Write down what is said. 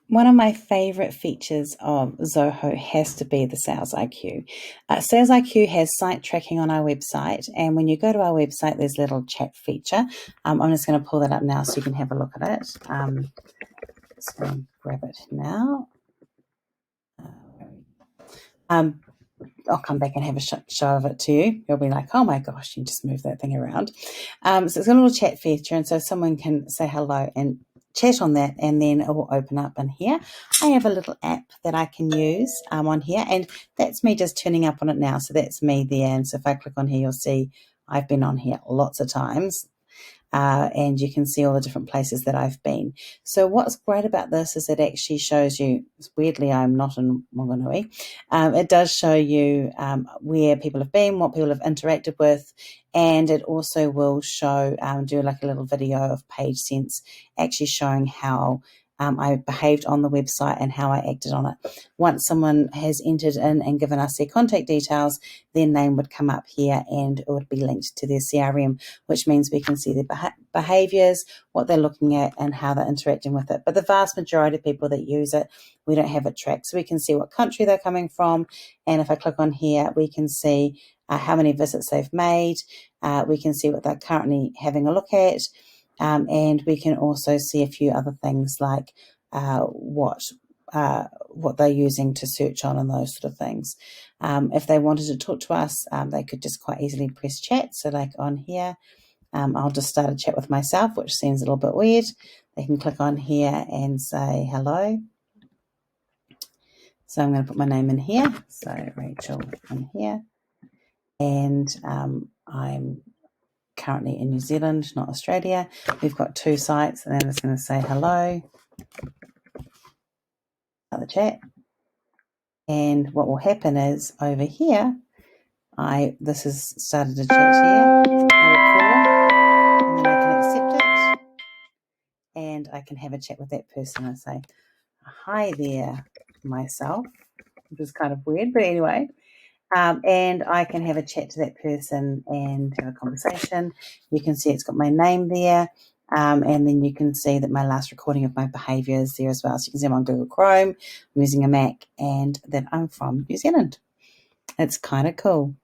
One of my favorite features of ZOHO has to be the Sales IQ. Sales IQ has site tracking on our website, and when you go to our website, there's a little chat feature. I'm just going to pull that up now so you can have a look at it. Just going to grab it now. I'll come back and have a show of it to you. You'll be like, oh my gosh, you just moved that thing around. So it's got a little chat feature, and so someone can say hello and chat on that, and then it will open up in here. I have a little app that I can use on here, and that's me just turning up on it now. So that's me there, and so if I click on here, you'll see I've been on here lots of times. And you can see all the different places that I've been. So what's great about this is it actually shows you, weirdly I'm not in Wanganui, it does show you where people have been, what people have interacted with, and it also will show, do like a little video of page sense, actually showing how I behaved on the website and how I acted on it. Once someone has entered in and given us their contact details, their name would come up here and it would be linked to their CRM, which means we can see their behaviors, what they're looking at, and how they're interacting with it. But the vast majority of people that use it, we don't have it tracked. So we can see what country they're coming from. And if I click on here, we can see how many visits they've made. We can see what they're currently having a look at. And we can also see a few other things like what they're using to search on and those sort of things. If they wanted to talk to us, they could just quite easily press chat. So like on here, I'll just start a chat with myself, which seems a little bit weird. They can click on here and say hello. So I'm going to put my name in here. So Rachel in here. And I'm currently in New Zealand, not Australia. We've got 2 sites, and I'm just going to say hello. The chat. And what will happen is over here, this has started a chat here. I record, and then I can accept it, and I can have a chat with that person and say, hi there, myself, which is kind of weird, but anyway. And I can have a chat to that person and have a conversation. You can see it's got my name there. And then you can see that my last recording of my behaviour is there as well. So you can see I'm on Google Chrome, I'm using a Mac, and that I'm from New Zealand. It's kind of cool.